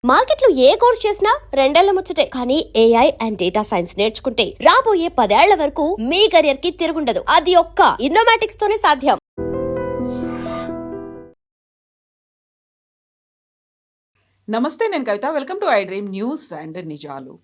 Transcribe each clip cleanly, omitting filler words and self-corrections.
మార్కెట్లో ఏ కోర్స్ చేసినా రెండేళ్ల ముచ్చటే. కానీ ఏఐ అండ్ డేటా సైన్స్ నేర్చుకుంటే రాబోయే 10 ఏళ్ల వరకు మీ కెరియర్ కి తిరుగుండదు. అది ఒక్క ఇన్నోమాటిక్స్ తోనే సాధ్యం. నమస్తే, నేను Kavitha. Welcome to I dream news and నిజాలు.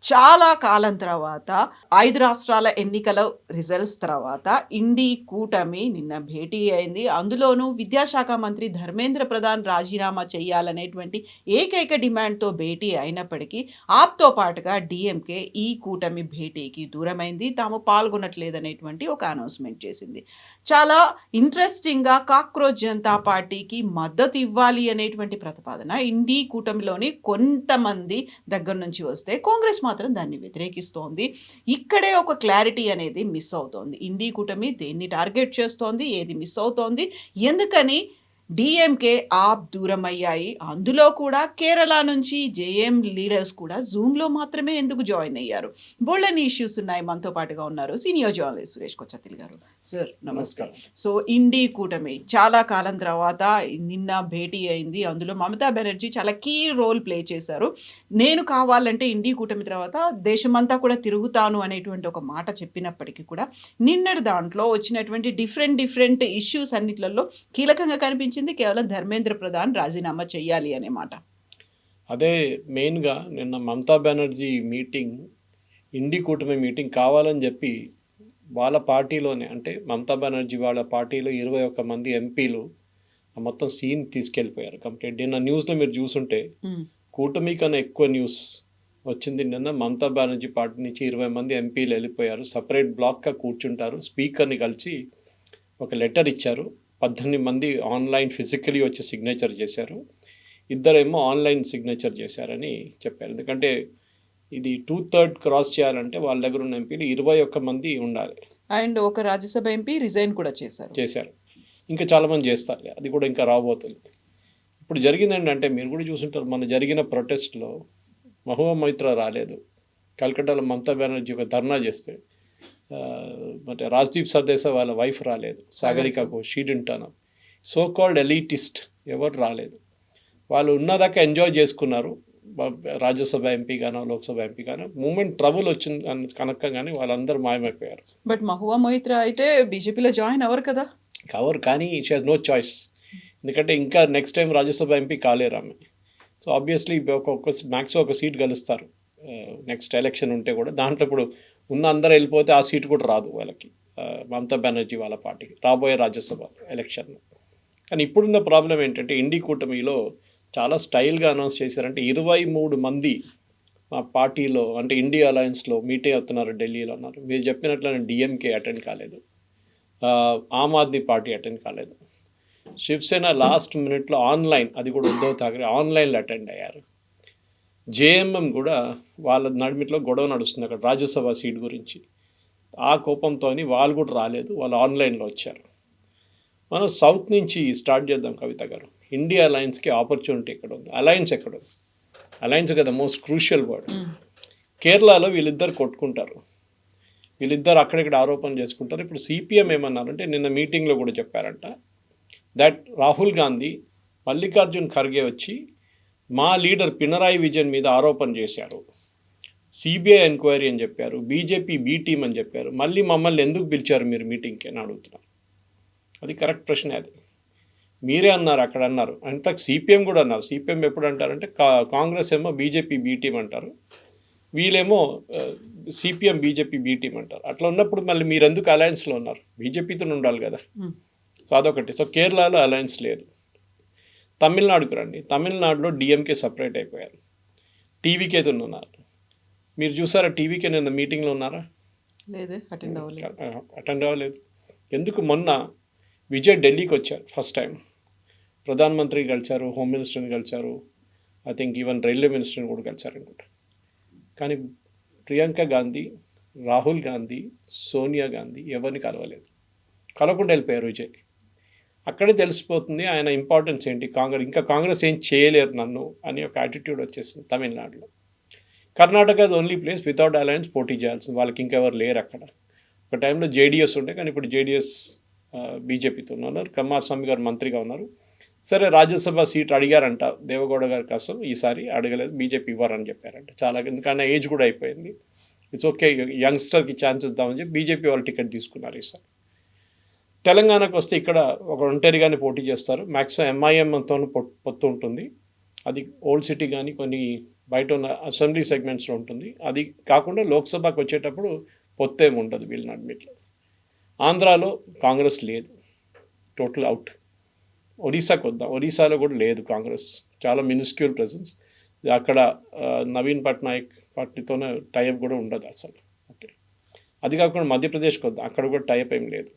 చాలా కాలం తర్వాత 5 రాష్ట్రాల ఎన్నికల రిజల్ట్స్ తర్వాత ఇండి కూటమి నిన్న భేటీ అయింది. అందులోనూ విద్యాశాఖ మంత్రి ధర్మేంద్ర ప్రధాన్ రాజీనామా చేయాలనేటువంటి ఏకైక డిమాండ్తో భేటీ అయినప్పటికీ ఆప్తో పాటుగా డిఎంకే ఈ కూటమి భేటీకి దూరమైంది. తాము పాల్గొనట్లేదనేటువంటి ఒక అనౌన్స్మెంట్ చేసింది. చాలా ఇంట్రెస్టింగ్గా కాక్రోచ్ జనతా పార్టీకి మద్దతు ఇవ్వాలి అనేటువంటి ప్రతిపాదన ఇండి కూటమిలోని కొంతమంది దగ్గర నుంచి వస్తే కాంగ్రెస్ మాత్రం దాన్ని వ్యతిరేకిస్తోంది. ఇక్కడే ఒక క్లారిటీ అనేది మిస్ అవుతోంది. ఇండి కూటమి దేన్ని టార్గెట్ చేస్తోంది, ఏది మిస్ అవుతోంది, ఎందుకని డిఎంకే ఆప్ దూరమయ్యాయి. అందులో కూడా కేరళ నుంచి జేఎం లీడర్స్ కూడా జూమ్లో మాత్రమే ఎందుకు జాయిన్ అయ్యారు? బోల్డని ఇష్యూస్ ఉన్నాయి. మనతో పాటుగా ఉన్నారు సీనియర్ జర్నలిస్ట్ సురేష్ కొచ్చతిల్ గారు. సార్ నమస్కారం. సో ఇండి కూటమి చాలా కాలం తర్వాత నిన్న భేటీ అయింది. అందులో మమతా బెనర్జీ చాలా కీ రోల్ ప్లే చేశారు. నేను కావాలంటే ఇండి కూటమి తర్వాత దేశమంతా కూడా తిరుగుతాను అనేటువంటి ఒక మాట చెప్పినప్పటికీ కూడా నిన్నటి దాంట్లో వచ్చినటువంటి డిఫరెంట్ ఇష్యూస్ అన్నిట్లలో కీలకంగా కనిపించింది కేవలం ధర్మేంద్ర ప్రధాన్ రాజీనామా చేయాలి అనే మాట. అదే మెయిన్గా నిన్న మమతా బెనర్జీ మీటింగ్, ఇండి కూటమి మీటింగ్ కావాలని చెప్పి వాళ్ళ పార్టీలోనే, అంటే మమతా బెనర్జీ వాళ్ళ పార్టీలో 21 మంది ఎంపీలు మొత్తం సీన్ తీసుకెళ్ళిపోయారు కంప్లీట్. నిన్న న్యూస్లో మీరు చూసుంటే కూటమి కన్నా ఎక్కువ న్యూస్ వచ్చింది. నిన్న మమతా బెనర్జీ పార్టీ నుంచి 20 మంది ఎంపీలు వెళ్ళిపోయారు. సపరేట్ బ్లాక్గా కూర్చుంటారు. స్పీకర్ని కలిసి ఒక లెటర్ ఇచ్చారు. 18 మంది ఆన్లైన్ ఫిజికలీ వచ్చి సిగ్నేచర్ చేశారు. ఇద్దరేమో ఆన్లైన్ సిగ్నేచర్ చేశారని చెప్పారు. ఎందుకంటే ఇది 2/3 క్రాస్ చేయాలంటే వాళ్ళ దగ్గర ఉన్న ఎంపీలు 21 మంది ఉండాలి. అండ్ ఒక రాజ్యసభ ఎంపీ రిజైన్ కూడా చేశారు. ఇంకా చాలామంది చేస్తారు. అది కూడా ఇంకా రాబోతుంది. ఇప్పుడు జరిగింది ఏంటంటే, మీరు కూడా చూసుంటారు, మన జరిగిన ప్రొటెస్ట్లో మహువా మొయిత్రా రాలేదు. కల్కట్టాలో మమతా బెనర్జీ ఒక ధర్నా చేస్తే అంటే రాజ్దీప్ సర్దేశా వాళ్ళ వైఫ్ రాలేదు. Sagarika Ghosh, she didn't turn up. So called elitist ఎవరు రాలేదు. వాళ్ళు ఉన్నదాకా ఎంజాయ్ చేసుకున్నారు. రాజ్యసభ ఎంపీ గానో లోక్సభ ఎంపీ గానో మూమెంట్ ట్రబుల్ వచ్చింది కనుక కానీ వాళ్ళందరూ మాయమైపోయారు. బట్ మహువా మొయిత్రా అయితే బీజేపీలో జాయిన్ అవ్వరు కదా. కవర్, కానీ షీ హాజ్ నో చాయిస్. ఎందుకంటే ఇంకా నెక్స్ట్ టైం రాజ్యసభ ఎంపీ కాలేరు ఆమె. సో ఆబ్వియస్లీ మ్యాక్స్ ఒక సీట్ గెలుస్తారు నెక్స్ట్ ఎలక్షన్ ఉంటే కూడా. దాంట్లో ఇప్పుడు ఉన్న అందరూ వెళ్ళిపోతే ఆ సీట్ కూడా రాదు వాళ్ళకి, మమతా బెనర్జీ వాళ్ళ పార్టీకి రాబోయే రాజ్యసభ ఎలక్షన్లో. కానీ ఇప్పుడున్న ప్రాబ్లం ఏంటంటే, ఇండి కూటమిలో చాలా స్టైల్గా అనౌన్స్ చేశారంటే 23 మంది మా పార్టీలో, అంటే ఇండియా అలయన్స్లో మీటింగ్ అవుతున్నారు, ఢిల్లీలో ఉన్నారు. మీరు చెప్పినట్లనే డిఎంకే అటెండ్ కాలేదు, ఆమ్ ఆద్మీ పార్టీ అటెండ్ కాలేదు, శివసేన లాస్ట్ మినిట్లో ఆన్లైన్, అది కూడా ఉద్ధవ్ ఠాక్రే ఆన్లైన్లో అటెండ్ అయ్యారు. జేఎంఎం కూడా వాళ్ళ నడిమిట్లో గొడవ నడుస్తుంది అక్కడ రాజ్యసభ సీట్ గురించి. ఆ కోపంతో వాళ్ళు కూడా రాలేదు, వాళ్ళు ఆన్లైన్లో వచ్చారు. మనం సౌత్ నుంచి స్టార్ట్ చేద్దాం కవిత గారు. ఇండియా అలయన్స్కి ఆపర్చునిటీ ఎక్కడ ఉంది? అలయన్స్ ఎక్కడ ఉంది? అలయన్స్ కదా మోస్ట్ క్రూషియల్ వర్డ్. కేరళలో వీళ్ళిద్దరు కొట్టుకుంటారు, వీళ్ళిద్దరు అక్కడిక్కడ ఆరోపణ చేసుకుంటారు. ఇప్పుడు సిపిఎం ఏమన్నారంటే, నిన్న మీటింగ్లో కూడా చెప్పారంట, దట్ రాహుల్ గాంధీ, మల్లికార్జున్ ఖర్గే వచ్చి మా లీడర్ పినరాయి విజయన్ మీద ఆరోపణ చేశారు, సిబిఐ ఎంక్వైరీ అని చెప్పారు, బీజేపీ బీ టీమ్ అని చెప్పారు, మళ్ళీ మమ్మల్ని ఎందుకు పిలిచారు మీరు మీటింగ్కి అని అడుగుతున్నారు. అది కరెక్ట్ ప్రశ్నే. అది మీరే అన్నారు, అక్కడ అన్నారు. ఇన్ఫాక్ట్ సిపిఎం కూడా అన్నారు. సిపిఎం ఎప్పుడు అంటారంటే, కాంగ్రెస్ ఏమో బీజేపీ బీ టీమ్ అంటారు, వీళ్ళేమో సిపిఎం బీజేపీ బీ టీమ్ అంటారు. అట్లా ఉన్నప్పుడు మళ్ళీ మీరు ఎందుకు అలయన్స్లో ఉన్నారు? బీజేపీతో ఉండాలి కదా. సో అదొకటి. సో కేరళలో అలయన్స్ లేదు. తమిళనాడుకు రండి. తమిళనాడులో డిఎంకే సపరేట్ అయిపోయారు, టీవీకేతో ఉన్నారు. మీరు చూసారా టీవీకే నిన్న మీటింగ్లో ఉన్నారా? లేదు, అటెండ్ అవ్వలేదు. ఎందుకు? మొన్న విజయ్ ఢిల్లీకి వచ్చారు ఫస్ట్ టైం. ప్రధానమంత్రి కలిశారు, హోమ్ మినిస్టర్ని కలిశారు, ఐ థింక్ ఈవెన్ రైల్వే మినిస్టర్ని కూడా కలిశారు అనుకుంటా. కానీ ప్రియాంక గాంధీ, రాహుల్ గాంధీ, సోనియా గాంధీ ఎవరిని కలవలేదు. కలవకుండా వెళ్ళిపోయారు విజయ్. అక్కడే తెలిసిపోతుంది ఆయన ఇంపార్టెన్స్ ఏంటి. కాంగ్రెస్ ఏం చేయలేరు నన్ను అని ఒక యాటిట్యూడ్ వచ్చేసింది తమిళనాడులో. Karnataka only place without alliance పోటీ చేయాల్సింది, వాళ్ళకి ఇంకెవరు లేరు అక్కడ. ఒక టైంలో జేడిఎస్ ఉండే, కానీ ఇప్పుడు జేడిఎస్ బీజేపీతో ఉన్నారు. కుమారస్వామి గారు మంత్రిగా ఉన్నారు. సరే రాజ్యసభ సీట్ అడిగారంట దేవగౌడ గారి కోసం, ఈసారి అడగలేదు, బీజేపీ ఇవ్వరని చెప్పారంట. చాలా ఎందుకంటే ఏజ్ కూడా అయిపోయింది, ఇట్స్ ఓకే యంగ్స్టర్కి ఛాన్స్ ఇద్దామని చెప్పి బీజేపీ వాళ్ళు టికెట్ తీసుకున్నారు ఈసారి. తెలంగాణకు వస్తే ఇక్కడ ఒక ఒంటరిగానే పోటీ చేస్తారు, మ్యాక్సిమం ఎంఐఎంతో పొత్తు ఉంటుంది. అది ఓల్డ్ సిటీ కానీ కొన్ని బయట ఉన్న అసెంబ్లీ సెగ్మెంట్స్లో ఉంటుంది. అది కాకుండా లోక్సభకు వచ్చేటప్పుడు పొత్తేమి ఉండదు వీళ్ళ నడిమిట్లో. ఆంధ్రాలో కాంగ్రెస్ లేదు, టోటల్ అవుట్. ఒడిశాకు వద్దాం, ఒడిశాలో కూడా లేదు కాంగ్రెస్, చాలా మినిస్క్యూల్ ప్రెసెన్స్. అక్కడ నవీన్ పట్నాయక్ పార్టీతోనే టైప్ కూడా ఉండదు అసలు. ఓకే, అది కాకుండా మధ్యప్రదేశ్కి వద్దాం, అక్కడ కూడా టైప్ ఏం లేదు.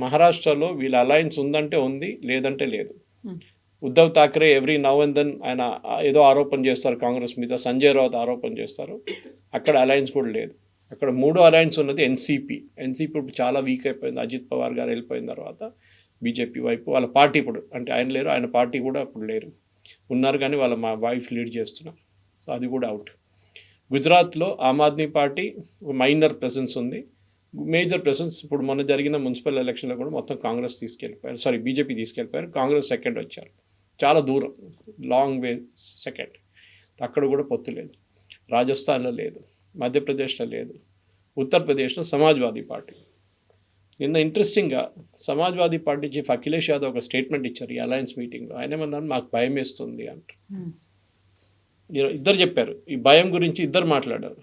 మహారాష్ట్రలో వీళ్ళ అలయన్స్ ఉందంటే ఉంది, లేదంటే లేదు. Uddhav Thackeray every now and then ఆయన ఏదో ఆరోపణ చేస్తారు కాంగ్రెస్ మీద, సంజయ్ రావుత్ ఆరోపణ చేస్తారు, అక్కడ అలయన్స్ కూడా లేదు. అక్కడ మూడో అలయన్స్ ఉన్నది ఎన్సీపీ ఇప్పుడు చాలా వీక్ అయిపోయింది. అజిత్ పవార్ గారు వెళ్ళిపోయిన తర్వాత బీజేపీ వైపు వాళ్ళ పార్టీ ఇప్పుడు, అంటే ఆయన లేరు, ఆయన పార్టీ కూడా ఇప్పుడు లేరు, ఉన్నారు కానీ వాళ్ళ మా వైఫ్ లీడ్ చేస్తున్నారు. సో అది కూడా అవుట్. గుజరాత్లో Aam Aadmi party minor presence ఉంది, మేజర్ ప్రెసెన్స్ ఇప్పుడు మొన్న జరిగిన మున్సిపల్ ఎలక్షన్లో కూడా మొత్తం కాంగ్రెస్ తీసుకెళ్ళిపోయారు, సారీ బీజేపీ తీసుకెళ్ళిపోయారు, కాంగ్రెస్ సెకండ్ వచ్చారు, చాలా దూరం, లాంగ్ వే సెకండ్. అక్కడ కూడా పొత్తు లేదు. రాజస్థాన్లో లేదు, మధ్యప్రదేశ్లో లేదు, ఉత్తరప్రదేశ్లో సమాజ్వాదీ పార్టీ. నిన్న ఇంట్రెస్టింగ్గా సమాజ్వాదీ పార్టీ చీఫ్ అఖిలేష్ యాదవ్ ఒక స్టేట్మెంట్ ఇచ్చారు ఈ అలయన్స్ మీటింగ్లో. ఆయన ఏమన్నారు, మాకు భయం వేస్తుంది అంటారు. ఇద్దరు చెప్పారు ఈ భయం గురించి, ఇద్దరు మాట్లాడారు.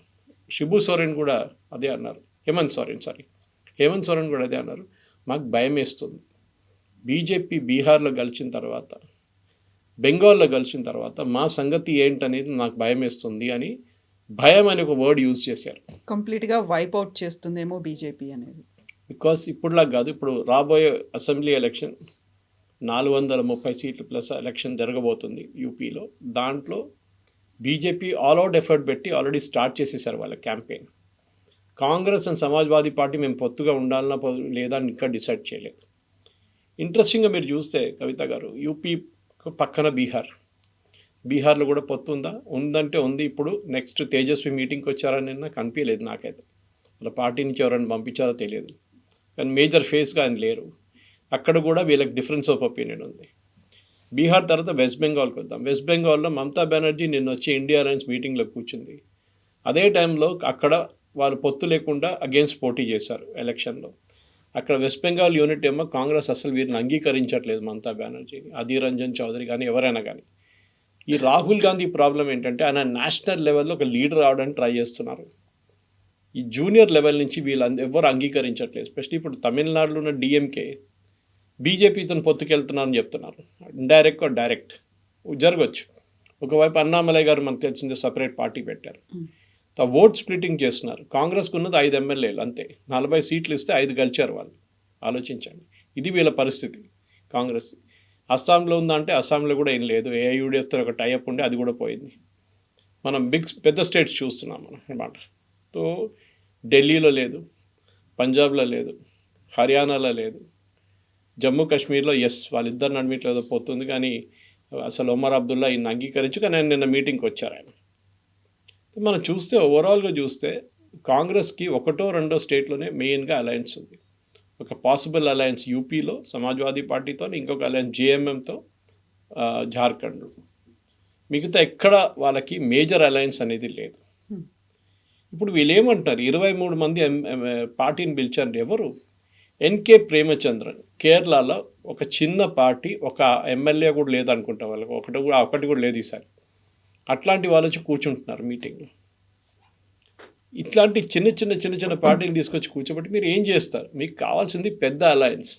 షిబు సోరెన్ కూడా అదే అన్నారు, హేమంత్ సోరెన్ కూడా అదే అన్నారు, మాకు భయం వేస్తుంది. బీజేపీ బీహార్లో గెలిచిన తర్వాత, బెంగాల్లో గెలిచిన తర్వాత మా సంగతి ఏంటనేది నాకు భయం వేస్తుంది అని, భయం అని ఒక వర్డ్ యూజ్ చేశారు. కంప్లీట్గా వైప్ అవుట్ చేస్తుందేమో బీజేపీ అనేది. బికాస్ ఇప్పుడులా కాదు, ఇప్పుడు రాబోయే అసెంబ్లీ ఎలక్షన్ 430 సీట్లు ప్లస్ ఎలక్షన్ జరగబోతుంది యూపీలో. దాంట్లో బీజేపీ ఆల్ అవుట్ ఎఫర్ట్ పెట్టి ఆల్రెడీ స్టార్ట్ చేసేసారు వాళ్ళ campaign. Congress and Samajwadi party మేము పొత్తుగా ఉండాలన్నా లేదా అని ఇంకా డిసైడ్ చేయలేదు. ఇంట్రెస్టింగ్గా మీరు చూస్తే కవిత గారు, యూపీ పక్కన బీహార్లో కూడా పొత్తు ఉందంటే ఉంది. ఇప్పుడు నెక్స్ట్ తేజస్వి మీటింగ్కి వచ్చారని నాకు అనిపించలేదు, నాకైతే వాళ్ళ పార్టీ నుంచి ఎవరైనా పంపించారో తెలియదు, కానీ మేజర్ ఫేస్గా ఆయన లేరు. అక్కడ కూడా వీళ్ళకి డిఫరెన్స్ ఆఫ్ ఒపీనియన్ ఉంది. బీహార్ తర్వాత వెస్ట్ బెంగాల్కి వద్దాం. వెస్ట్ బెంగాల్లో మమతా బెనర్జీ నిన్న వచ్చి ఇండియా అలయన్స్ మీటింగ్లో కూర్చుంది. అదే టైంలో అక్కడ వాళ్ళు పొత్తు లేకుండా అగేన్స్ట్ పోటీ చేశారు ఎలక్షన్లో. అక్కడ వెస్ట్ బెంగాల్ యూనిట్ ఏమో కాంగ్రెస్ అసలు వీరిని అంగీకరించట్లేదు మమతా బెనర్జీని, అధీర్ రంజన్ చౌదరి కానీ ఎవరైనా కానీ. ఈ రాహుల్ గాంధీ ప్రాబ్లం ఏంటంటే ఆయన నేషనల్ లెవెల్లో ఒక లీడర్ అవడానికి ట్రై చేస్తున్నారు. ఈ జూనియర్ లెవెల్ నుంచి వీళ్ళు ఎవరు అంగీకరించట్లేదు. ఎస్పెషల్లీ ఇప్పుడు తమిళనాడులో ఉన్న డిఎంకే బీజేపీతో పొత్తుకెళ్తున్నారని చెప్తున్నారు. ఇండైరెక్ట్ డైరెక్ట్ జరగచ్చు. ఒకవైపు అన్నామలై గారు మనకు తెలిసిందే సపరేట్ పార్టీ పెట్టారు. ఓట్ స్ప్లిట్టింగ్ చేస్తున్నారు. కాంగ్రెస్కు ఉన్నది 5 ఎమ్మెల్యేలు అంతే, 40 సీట్లు ఇస్తే 5 గెలిచారు వాళ్ళు. ఆలోచించండి, ఇది వీళ్ళ పరిస్థితి కాంగ్రెస్. అస్సాంలో ఉందంటే అస్సాంలో కూడా ఏం లేదు, ఏఐయుడితో ఒక టైఅప్ ఉండే అది కూడా పోయింది. మనం పెద్ద స్టేట్స్ చూస్తున్నాం మనం అన్నమాట. సో ఢిల్లీలో లేదు, పంజాబ్లో లేదు, హర్యానాలో లేదు, జమ్మూ కాశ్మీర్లో వాళ్ళిద్దరు నడిమిట్లో ఏదో పోతుంది, కానీ అసలు ఒమర్ అబ్దుల్లా ఈయన అంగీకరించు, కానీ ఆయన నిన్న మీటింగ్కి వచ్చారు ఆయన. మనం చూస్తే ఓవరాల్గా చూస్తే కాంగ్రెస్కి 1-2 స్టేట్లోనే మెయిన్గా అలయన్స్ ఉంది. ఒక పాసిబుల్ అలయన్స్ యూపీలో సమాజ్వాదీ పార్టీతో, ఇంకొక అలయన్స్ జేఎంఎంతో జార్ఖండ్. మిగతా ఎక్కడ వాళ్ళకి మేజర్ అలయన్స్ అనేది లేదు. ఇప్పుడు వీళ్ళు ఏమంటున్నారు, 23 మంది పార్టీని పిలిచారు. ఎవరు? ఎన్కే ప్రేమచంద్రన్, కేరళలో ఒక చిన్న పార్టీ, ఒక ఎమ్మెల్యే కూడా లేదనుకుంటా వాళ్ళకి, ఒకటి కూడా లేదు ఈసారి. అట్లాంటి వాళ్ళు వచ్చి కూర్చుంటున్నారు మీటింగ్లో. ఇట్లాంటి చిన్న పార్టీలు తీసుకొచ్చి కూర్చోబెట్టి మీరు ఏం చేస్తారు? మీకు కావాల్సింది పెద్ద అలయన్స్.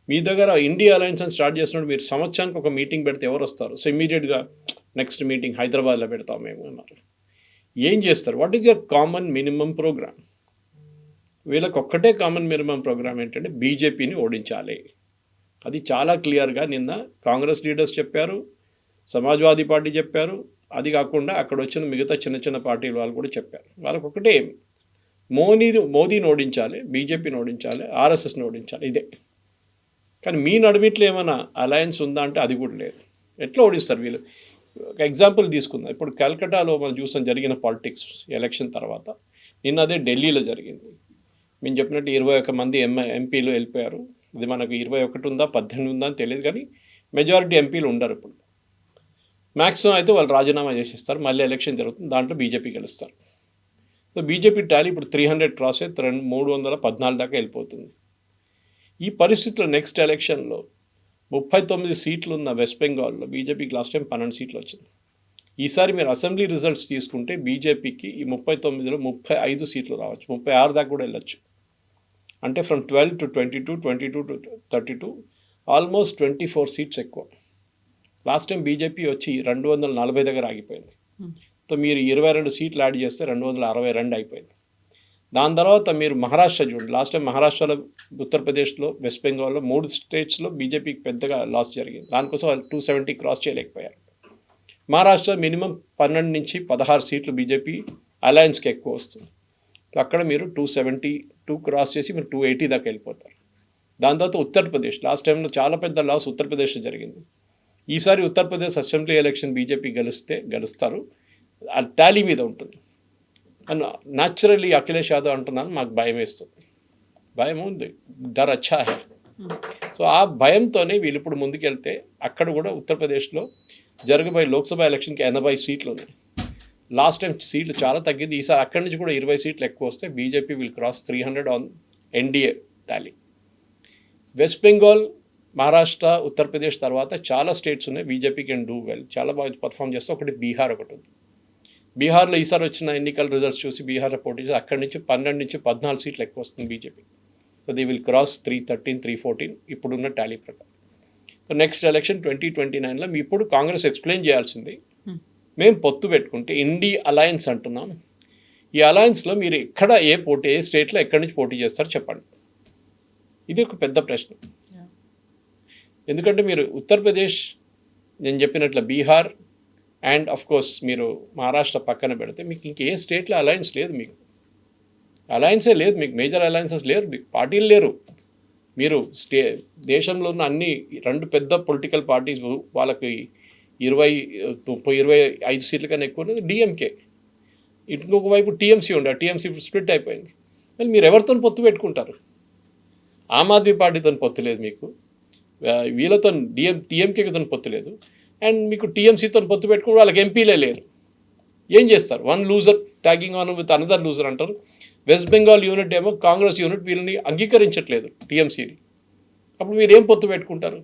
మీ దగ్గర ఇండియా అలయన్స్ అని స్టార్ట్ చేసినప్పుడు మీరు సంవత్సరానికి ఒక మీటింగ్ పెడితే ఎవరు వస్తారు? సో ఇమీడియట్గా నెక్స్ట్ మీటింగ్ హైదరాబాద్లో పెడతాం మేము అన్నారు. ఏం చేస్తారు? What is your common minimum programme? వీళ్ళకి ఒక్కటే కామన్ మినిమం ప్రోగ్రామ్ ఏంటంటే బీజేపీని ఓడించాలి. అది చాలా క్లియర్గా నిన్న కాంగ్రెస్ లీడర్స్ చెప్పారు, సమాజ్వాదీ పార్టీ చెప్పారు. అది కాకుండా అక్కడ వచ్చిన మిగతా చిన్న పార్టీల వాళ్ళు కూడా చెప్పారు. వాళ్ళకి ఒకటే, మోదీని ఓడించాలి, బీజేపీని ఓడించాలి, ఆర్ఎస్ఎస్ని ఓడించాలి, ఇదే. కానీ మీ నడుమిట్లో ఏమైనా అలయన్స్ ఉందా అంటే అది కూడా లేదు. ఎట్లా ఓడిస్తారు వీళ్ళు? ఒక ఎగ్జాంపుల్ తీసుకుందాం. ఇప్పుడు కల్కటాలో మనం చూసాం జరిగిన పాలిటిక్స్ ఎలక్షన్ తర్వాత. నిన్న అదే ఢిల్లీలో జరిగింది. మేము చెప్పినట్టు 21 మంది ఎంపీలు వెళ్ళిపోయారు. అది మనకు 21 ఉందా 18 ఉందా అని తెలియదు, కానీ మెజారిటీ ఎంపీలు ఉండరు ఇప్పుడు. మ్యాక్సిమం అయితే వాళ్ళు రాజీనామా చేసేస్తారు, మళ్ళీ ఎలక్షన్ జరుగుతుంది, దాంట్లో బీజేపీ గెలుస్తారు. సో బీజేపీ టాలీ ఇప్పుడు 300 క్రాస్ అయ్యి 314 దాకా వెళ్ళిపోతుంది. ఈ పరిస్థితిలో నెక్స్ట్ ఎలక్షన్లో 39 సీట్లు ఉన్న వెస్ట్ బెంగాల్లో బీజేపీకి లాస్ట్ టైం 12 సీట్లు వచ్చింది. ఈసారి మీరు అసెంబ్లీ రిజల్ట్స్ తీసుకుంటే బీజేపీకి ఈ 39లో 35 సీట్లు రావచ్చు, 36 దాకా కూడా వెళ్ళొచ్చు. అంటే from 12 to 22, 22 to 32, almost 24 seats ఎక్కువ. లాస్ట్ టైం బీజేపీ వచ్చి 240 దగ్గర ఆగిపోయింది. సో మీరు 22 సీట్లు యాడ్ చేస్తే 262 అయిపోయింది. దాని తర్వాత మీరు మహారాష్ట్ర చూడండి, లాస్ట్ టైం మహారాష్ట్రలో, ఉత్తరప్రదేశ్లో, వెస్ట్ బెంగాల్లో 3 స్టేట్స్లో బీజేపీకి పెద్దగా లాస్ జరిగింది. దానికోసం వాళ్ళు 270 క్రాస్ చేయలేకపోయారు. మహారాష్ట్ర మినిమం 12 నుంచి 16 సీట్లు బీజేపీ అలయన్స్కి ఎక్కువ వస్తుంది. అక్కడ మీరు 272 క్రాస్ చేసి మీరు 280 దాకా వెళ్ళిపోతారు. దాని తర్వాత ఉత్తరప్రదేశ్, లాస్ట్ టైంలో చాలా పెద్ద లాస్ ఉత్తరప్రదేశ్లో జరిగింది. ఈసారి ఉత్తరప్రదేశ్ అసెంబ్లీ ఎలక్షన్ బీజేపీ గెలుస్తారు, ఆ టాలీ మీద ఉంటుంది. అండ్ న్యాచురల్లీ అఖిలేష్ యాదవ్ అంటున్నాను, మాకు భయం వేస్తుంది. భయం ఉంది, డర్ అచ్చా హై. సో ఆ భయంతోనే వీళ్ళు ఇప్పుడు ముందుకెళ్తే అక్కడ కూడా ఉత్తరప్రదేశ్లో జరగబోయే లోక్సభ ఎలక్షన్కి 80 సీట్లు ఉన్నాయి. లాస్ట్ టైం సీట్లు చాలా తగ్గింది, ఈసారి అక్కడి నుంచి కూడా 20 సీట్లు ఎక్కువ వస్తే BJP will cross 300 on NDA Tally. West Bengal, Maharashtra, Uttar Pradesh తర్వాత చాలా స్టేట్స్ ఉన్నాయి బీజేపీ కెన్ డూ వెల్, చాలా బాగా పర్ఫామ్ చేస్తే. ఒకటి బీహార్ ఒకటి ఉంది. బీహార్లో ఈసారి వచ్చిన ఎన్నికల రిజల్ట్స్ చూసి బీహార్లో పోటీ చేసి అక్కడి నుంచి 12 నుంచి 14 సీట్లు ఎక్కువ వస్తుంది BJP. So they will cross 313, 314 ఇప్పుడున్న టాలీ ప్రకారం. సో నెక్స్ట్ ఎలక్షన్ 2029లో మీ ఇప్పుడు కాంగ్రెస్ ఎక్స్ప్లెయిన్ చేయాల్సింది, మేము పొత్తు పెట్టుకుంటే ఇండి అలయన్స్ అంటున్నాం, ఈ అలయన్స్లో మీరు ఎక్కడ ఏ స్టేట్లో ఎక్కడి నుంచి పోటీ చేస్తారో చెప్పండి. ఇది ఒక పెద్ద ప్రశ్న. ఎందుకంటే మీరు ఉత్తరప్రదేశ్, నేను చెప్పినట్లు బీహార్ అండ్ ఆఫ్ కోర్స్ మీరు మహారాష్ట్ర పక్కన పెడితే మీకు ఇంకే స్టేట్లో అలయన్స్ లేదు, మీకు అలయన్సే లేదు, మీకు మేజర్ అలయన్సెస్ లేరు, మీకు పార్టీలు లేరు. మీరు దేశంలో ఉన్న అన్ని 2 పెద్ద పొలిటికల్ పార్టీస్ వాళ్ళకి 25 సీట్ల కన్నా ఎక్కువ ఉన్నది డిఎంకే, ఇంకొక వైపు టీఎంసీ ఉండే, టీఎంసీ స్ప్లిట్ అయిపోయింది. మళ్ళీ మీరు ఎవరితో పొత్తు పెట్టుకుంటారు? ఆమ్ ఆద్మీ పార్టీతో పొత్తు లేదు మీకు, వీళ్ళతో టీఎంకేతో పొత్తు లేదు, అండ్ మీకు టీఎంసీతో పొత్తు పెట్టుకుని వాళ్ళకి ఎంపీలే లేరు. ఏం చేస్తారు? One loser tagging on with another loser అంటారు. వెస్ట్ బెంగాల్ యూనిట్ ఏమో కాంగ్రెస్ యూనిట్ వీళ్ళని అంగీకరించట్లేదు టీఎంసీని, అప్పుడు మీరు ఏం పొత్తు పెట్టుకుంటారు?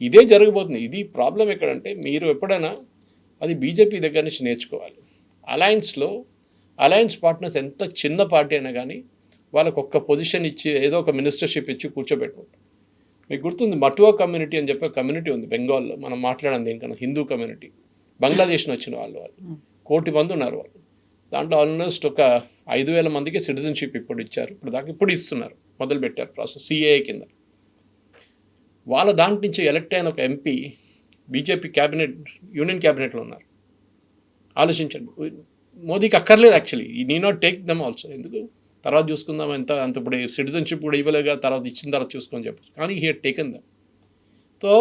ఇదే జరగబోతుంది. ఇది ప్రాబ్లం ఎక్కడంటే మీరు ఎప్పుడైనా అది బీజేపీ దగ్గర నుంచి నేర్చుకోవాలి. అలయన్స్ పార్ట్నర్స్ ఎంత చిన్న పార్టీ అయినా కానీ వాళ్ళకు ఒక్క పొజిషన్ ఇచ్చి ఏదో ఒక మినిస్టర్షిప్ ఇచ్చి కూర్చోబెట్టుకుంటారు. మీకు గుర్తుంది, మటువా కమ్యూనిటీ అని చెప్పి కమ్యూనిటీ ఉంది బెంగాల్లో, మనం మాట్లాడడం దేనికన్నా హిందూ కమ్యూనిటీ, బంగ్లాదేశ్ నుంచి వచ్చిన వాళ్ళు 1 కోటి మంది ఉన్నారు వాళ్ళు. దాంట్లో ఆల్మోస్ట్ ఒక 5,000 మందికి సిటిజన్షిప్ ఇప్పుడు ఇచ్చారు, ఇప్పుడు ఇస్తున్నారు, మొదలుపెట్టారు ప్రాసెస్ సిఏఏ కింద. వాళ్ళ దాంట్ నుంచి ఎలక్ట్ అయిన ఒక ఎంపీ బీజేపీ యూనియన్ క్యాబినెట్లో ఉన్నారు. ఆలోచించండి, మోదీకి అక్కర్లేదు యాక్చువల్లీ, ఈ need not take them also, ఎందుకు తర్వాత చూసుకుందాం, అంత ఇప్పుడు సిటిజన్షిప్ కూడా ఇవ్వలేగా, తర్వాత ఇచ్చిన తర్వాత చూసుకొని చెప్పచ్చు, కానీ he had taken them. So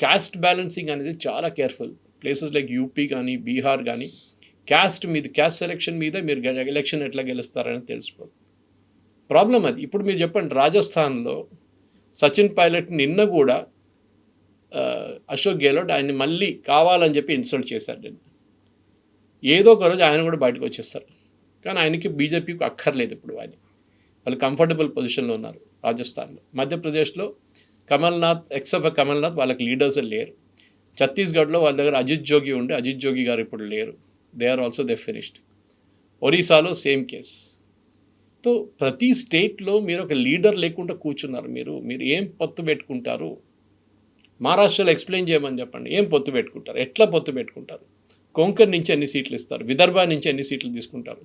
caste balancing అనేది చాలా కేర్ఫుల్. ప్లేసెస్ లైక్ యూపీ కానీ బీహార్ కానీ క్యాస్ట్ సెలెక్షన్ మీద మీరు ఎలక్షన్ ఎట్లా గెలుస్తారని తెలిసిపోదు. ప్రాబ్లం అది. ఇప్పుడు మీరు చెప్పండి, రాజస్థాన్లో సచిన్ పైలట్ నిన్న కూడా అశోక్ గెహ్లోట్ ఆయన్ని మళ్ళీ కావాలని చెప్పి ఇన్సల్ట్ చేశారు. నిన్న ఏదో ఒక రోజు ఆయన కూడా బయటకు వచ్చేస్తారు, కానీ ఆయనకి బీజేపీకి అక్కర్లేదు. ఇప్పుడు వాళ్ళు కంఫర్టబుల్ పొజిషన్లో ఉన్నారు రాజస్థాన్లో. మధ్యప్రదేశ్లో కమల్నాథ్, ఎక్సెప్ట్ కమల్నాథ్, వాళ్ళకి లీడర్స్ లేరు. ఛత్తీస్గఢ్లో వాళ్ళ దగ్గర అజిత్ జోగి గారు ఇప్పుడు లేరు, they are also they finished. ఒరిస్సాలో సేమ్ కేస్. సో ప్రతి స్టేట్లో మీరు ఒక లీడర్ లేకుండా కూర్చున్నారు. మీరు ఏం పొత్తు పెట్టుకుంటారు? మహారాష్ట్రలో ఎక్స్ప్లెయిన్ చేయమని చెప్పండి, ఏం పొత్తు పెట్టుకుంటారు, ఎట్లా పొత్తు పెట్టుకుంటారు? కొంకణ్ నుంచి ఎన్ని సీట్లు ఇస్తారు, విదర్భ నుంచి ఎన్ని సీట్లు తీసుకుంటారు,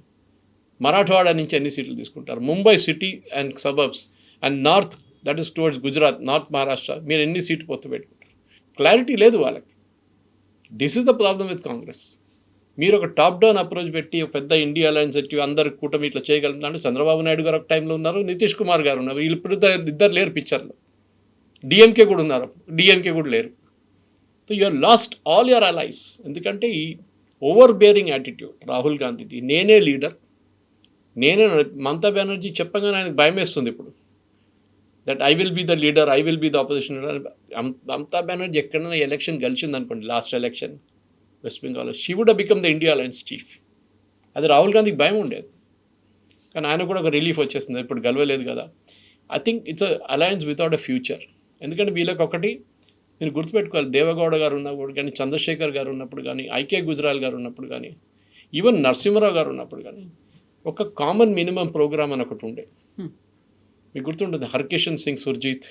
మరాఠవాడ నుంచి ఎన్ని సీట్లు తీసుకుంటారు, Mumbai city and suburbs and north, that is towards Gujarat, north Maharashtra, మీరు ఎన్ని సీట్లు పొత్తు పెట్టుకుంటారు? క్లారిటీ లేదు వాళ్ళకి. This is the problem with Congress. మీరు ఒక టాప్ డౌన్ అప్రోచ్ పెట్టి ఒక పెద్ద ఇండియా అలయన్స్ పెట్టి అందరు కూటమి ఇట్లా చేయగలుగుతారు. చంద్రబాబు నాయుడు గారు ఒక టైంలో ఉన్నారు, నితీష్ కుమార్ గారు ఉన్నారు, వీళ్ళు ఇప్పుడు ఇద్దరు లేరు పిక్చర్లో. డిఎంకే కూడా ఉన్నారు, డిఎంకే కూడా లేరు. So you are lost all your allies. ఎందుకంటే ఈ ఓవర్ బేరింగ్ యాటిట్యూడ్ రాహుల్ గాంధీది, నేనే లీడర్, మమతా బెనర్జీ చెప్పగానే ఆయనకు భయం వేస్తుంది. ఇప్పుడు that I will be the leader, I will be the opposition leader. Mamata Banerjee ఎక్కడైనా ఎలక్షన్ గెలిచింది అనుకోండి, లాస్ట్ ఎలక్షన్ వెస్ట్ బెంగాల్లో, she would become the India alliance chief. అది రాహుల్ గాంధీకి భయం ఉండేది, కానీ ఆయన కూడా ఒక రిలీఫ్ వచ్చేస్తుంది, ఇప్పుడు గెలవలేదు కదా. I think it's alliance without a future. ఎందుకంటే వీళ్ళకి ఒకటి మీరు గుర్తుపెట్టుకోవాలి, దేవగౌడ గారు ఉన్నప్పుడు కానీ, చంద్రశేఖర్ గారు ఉన్నప్పుడు కానీ, ఐకే గుజరాల్ గారు ఉన్నప్పుడు కానీ, ఈవెన్ నరసింహరావు గారు ఉన్నప్పుడు కానీ ఒక కామన్ మినిమం ప్రోగ్రామ్ అని ఒకటి ఉండే. మీకు గుర్తుంటుంది, హర్కిషన్ సింగ్ సుర్జీత్,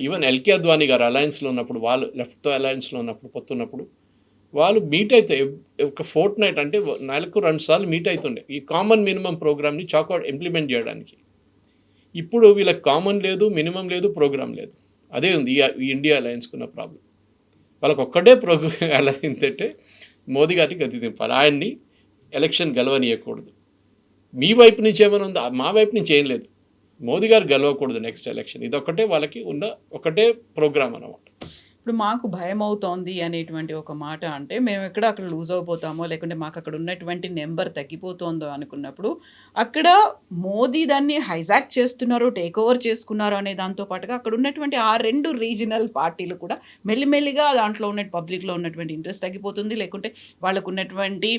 ఈవెన్ ఎల్కే అద్వానీ గారు అలయన్స్లో ఉన్నప్పుడు, వాళ్ళు లెఫ్ట్తో అలయన్స్లో ఉన్నప్పుడు, పొత్తున్నప్పుడు వాళ్ళు మీట్ అయితే ఒక ఫోర్ట్ నైట్ అంటే నెలకు 2 సార్లు మీట్ అవుతుండే ఈ కామన్ మినిమం ప్రోగ్రామ్ని చాకౌట్ ఇంప్లిమెంట్ చేయడానికి. ఇప్పుడు వీళ్ళకి కామన్ లేదు, మినిమం లేదు, ప్రోగ్రామ్ లేదు. అదే ఉంది ఈ ఇండియా అలయన్స్కున్న ప్రాబ్లం. వాళ్ళకి ఒక్కటే అలయన్స్ అంటే మోదీ గారికి గతి దింపాలి, ఆయన్ని ఎలక్షన్ గెలవనీయకూడదు. మీ వైపు నుంచి ఏమైనా ఉందా? మా వైపు నుంచి ఏం లేదు, మోదీ గారు గెలవకూడదు నెక్స్ట్ ఎలక్షన్. ఇదొక్కటే వాళ్ళకి ఉన్న ఒకటే ప్రోగ్రామ్ అన్నమాట. ఇప్పుడు మాకు భయం అవుతోంది అనేటువంటి ఒక మాట అంటే, మేము ఎక్కడ అక్కడ లూజ్ అయిపోతామో, లేకుంటే మాకు అక్కడ ఉన్నటువంటి నెంబర్ తగ్గిపోతుందో అనుకున్నప్పుడు, అక్కడ మోదీ దాన్ని హైజాక్ చేస్తున్నారు, టేక్ ఓవర్ చేసుకున్నారు అనే దాంతో పాటుగా అక్కడ ఉన్నటువంటి ఆ 2 రీజనల్ పార్టీలు కూడా మెల్లిమెల్లిగా దాంట్లో ఉన్న పబ్లిక్లో ఉన్నటువంటి ఇంట్రెస్ట్ తగ్గిపోతుంది, లేకుంటే వాళ్ళకు ఉన్నటువంటి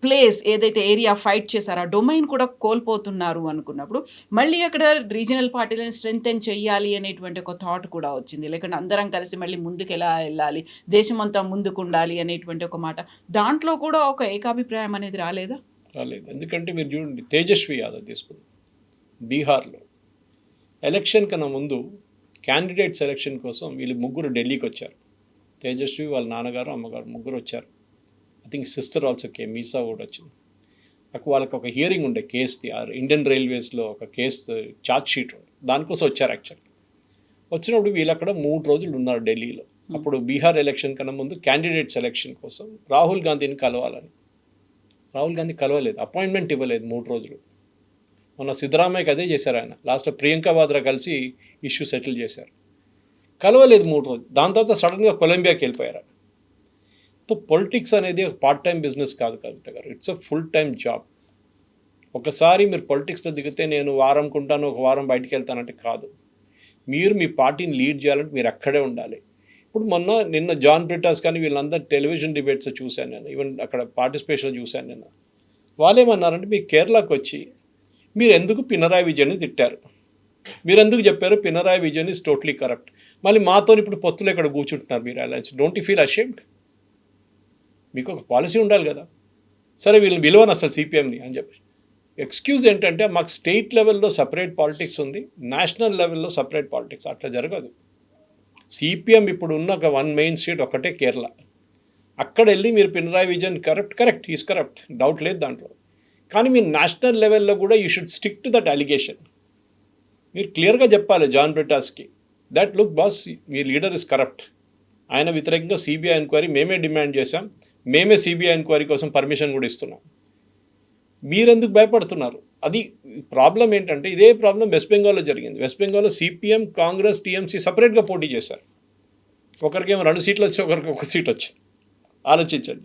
ప్లేస్ ఏదైతే ఏరియా ఫైట్ చేశారో ఆ డొమైన్ కూడా కోల్పోతున్నారు అనుకున్నప్పుడు, మళ్ళీ అక్కడ రీజనల్ పార్టీలను స్ట్రెంగ్తెన్ చేయాలి అనేటువంటి ఒక థాట్ కూడా వచ్చింది. లేకుంటే అందరం కలిసి మళ్ళీ ముందుకు ఎలా వెళ్ళాలి, దేశం అంతా ముందుకు ఉండాలి అనేటువంటి ఒక మాట, దాంట్లో కూడా ఒక ఏకాభిప్రాయం అనేది రాలేదు. ఎందుకంటే మీరు చూడండి, తేజస్వి యాదవ్ తీసుకుంది బీహార్లో ఎలక్షన్ కన్నా ముందు క్యాండిడేట్ సెలక్షన్ కోసం వీళ్ళు ముగ్గురు ఢిల్లీకి వచ్చారు. తేజస్వి, వాళ్ళ నాన్నగారు, అమ్మగారు ముగ్గురు వచ్చారు. I think sister also came, Misa కూడా వచ్చింది. వాళ్ళకి ఒక హియరింగ్ ఉండే కేసుది, ఇండియన్ రైల్వేస్లో ఒక కేసు ఛార్జ్ షీట్ ఉండే, దానికోసం వచ్చారు. యాక్చువల్లీ వచ్చినప్పుడు వీళ్ళు అక్కడ 3 రోజులు ఉన్నారు ఢిల్లీలో. అప్పుడు బీహార్ ఎలక్షన్ కన్నా ముందు క్యాండిడేట్ సెలక్షన్ కోసం రాహుల్ గాంధీని కలవాలని. రాహుల్ గాంధీ కలవలేదు, అపాయింట్మెంట్ ఇవ్వలేదు 3 రోజులు. మొన్న సిద్ధరామయ్యకి అదే చేశారు ఆయన. లాస్ట్ ప్రియాంక వాద్రా కలిసి ఇష్యూ సెటిల్ చేశారు, కలవలేదు 3 రోజులు. దాని తర్వాత సడన్గా కొలంబియాకి వెళ్ళిపోయారు. సో పొలిటిక్స్ అనేది ఒక పార్ట్ టైం బిజినెస్ కాదు కవిత గారు, it's a full time job. ఒకసారి మీరు పొలిటిక్స్లో దిగితే నేను వారం కొంటాను, ఒక వారం బయటికి వెళ్తానంటే కాదు. మీరు మీ పార్టీని లీడ్ చేయాలంటే మీరు అక్కడే ఉండాలి. ఇప్పుడు నిన్న జాన్ బ్రిటాస్ కానీ వీళ్ళందరూ టెలివిజన్ డిబేట్స్ చూశాను నేను, ఈవెన్ అక్కడ పార్టిసిపేషన్ చూశాను నేను. వాళ్ళు ఏమన్నారంటే, మీ కేరళకు వచ్చి మీరు ఎందుకు పినరాయి విజయన్ని తిట్టారు, మీరు ఎందుకు చెప్పారు Pinarayi Vijayan is totally corrupt, మళ్ళీ మాతో ఇప్పుడు పొత్తులు ఇక్కడ కూర్చుంటున్నారు మీరు alliance, don't you feel ashamed? మీకు ఒక పాలసీ ఉండాలి కదా. సరే వీళ్ళని విలువను అసలు సిపిఎంని అని చెప్పి ఎక్స్క్యూజ్ ఏంటంటే, మాకు స్టేట్ లెవెల్లో సపరేట్ పాలిటిక్స్ ఉంది, నేషనల్ లెవెల్లో సపరేట్ పాలిటిక్స్. అట్లా జరగదు. సిపిఎం ఇప్పుడు ఉన్న ఒక 1 మెయిన్ స్టేట్ ఒకటే కేరళ. అక్కడ వెళ్ళి మీరు Pinarayi Vijayan correct is corrupt, doubt లేదు దాంట్లో. కానీ మీరు నేషనల్ లెవెల్లో కూడా you should stick to that allegation. మీరు క్లియర్గా చెప్పాలి జాన్ బ్రిటాస్కి, దట్ లుక్ బాస్, మీ లీడర్ ఇస్ కరప్ట్, ఆయన వ్యతిరేకంగా సిబిఐ ఎంక్వైరీ మేమే డిమాండ్ చేశాం, మేమే సిబిఐ ఎంక్వైరీ కోసం పర్మిషన్ కూడా ఇస్తున్నాం, మీరెందుకు భయపడుతున్నారు? అది ప్రాబ్లం ఏంటంటే, ఇదే ప్రాబ్లం వెస్ట్ బెంగాల్లో జరిగింది. వెస్ట్ బెంగాల్లో సిపిఎం, కాంగ్రెస్, టీఎంసీ సపరేట్గా పోటీ చేశారు. ఒకరికేమో 2 సీట్లు వచ్చి, ఒకరికి 1 సీట్ వచ్చింది. ఆలోచించండి,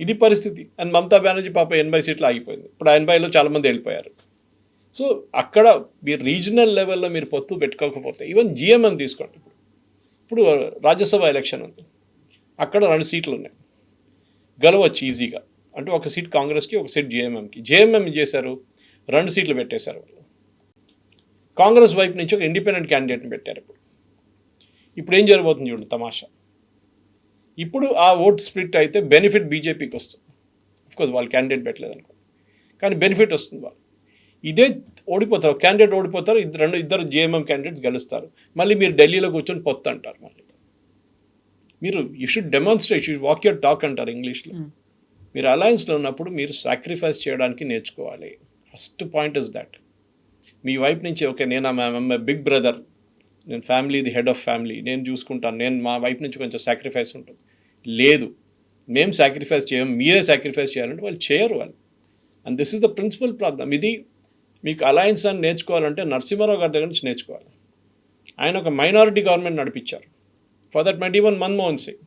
ఇది పరిస్థితి. అండ్ మమతా బెనర్జీ పాప 80 సీట్లు ఆగిపోయింది, ఇప్పుడు 80లో చాలామంది వెళ్ళిపోయారు. సో అక్కడ మీరు రీజనల్ లెవెల్లో మీరు పొత్తు పెట్టుకోకపోతే, ఈవెన్ జిఎంఎం తీసుకోండి, ఇప్పుడు రాజ్యసభ ఎలక్షన్ ఉంది, అక్కడ 2 సీట్లు ఉన్నాయి, గెలవచ్చు ఈజీగా. అంటే 1 సీట్ కాంగ్రెస్కి, 1 సీట్ జేఎంఎంకి. జేఎంఎం చేశారు, 2 సీట్లు పెట్టేశారు వాళ్ళు. కాంగ్రెస్ వైపు నుంచి ఒక ఇండిపెండెంట్ క్యాండిడేట్ని పెట్టారు. ఇప్పుడు ఏం జరగబోతుంది చూడండి తమాషా. ఇప్పుడు ఆ ఓట్ స్ప్లిట్ అయితే బెనిఫిట్ బీజేపీకి వస్తుంది. అఫ్కోర్స్ వాళ్ళు క్యాండిడేట్ పెట్టలేదు అనుకో, కానీ బెనిఫిట్ వస్తుంది వాళ్ళు. ఇదే ఓడిపోతారు, క్యాండిడేట్ ఓడిపోతారు, ఇద్దరు జేఎంఎం క్యాండిడేట్స్ గెలుస్తారు. మళ్ళీ మీరు ఢిల్లీలో కూర్చొని పొత్తు అంటారు. మళ్ళీ మీరు you should demonstrate, you walk your talk అంటారు ఇంగ్లీష్లో. మీరు అలయన్స్లో ఉన్నప్పుడు మీరు సాక్రిఫైస్ చేయడానికి నేర్చుకోవాలి. First point is that. మీ వైపు నుంచి ఓకే, నేను బిగ్ బ్రదర్, నేను family, the head of family, నేను చూసుకుంటాను, నేను మా వైపు నుంచి కొంచెం సాక్రిఫైస్ ఉంటుంది. లేదు, మేము సాక్రిఫైస్ చేయం, మీరే సాక్రిఫైస్ చేయాలంటే వాళ్ళు చేయరు వాళ్ళు. And this is the principal problem. ఇది మీకు అలయన్స్ అని నేర్చుకోవాలంటే నరసింహారావు గారి దగ్గర నుంచి నేర్చుకోవాలి. ఆయన ఒక మైనారిటీ గవర్నమెంట్ నడిపించారు. For that might even Manmohan Singh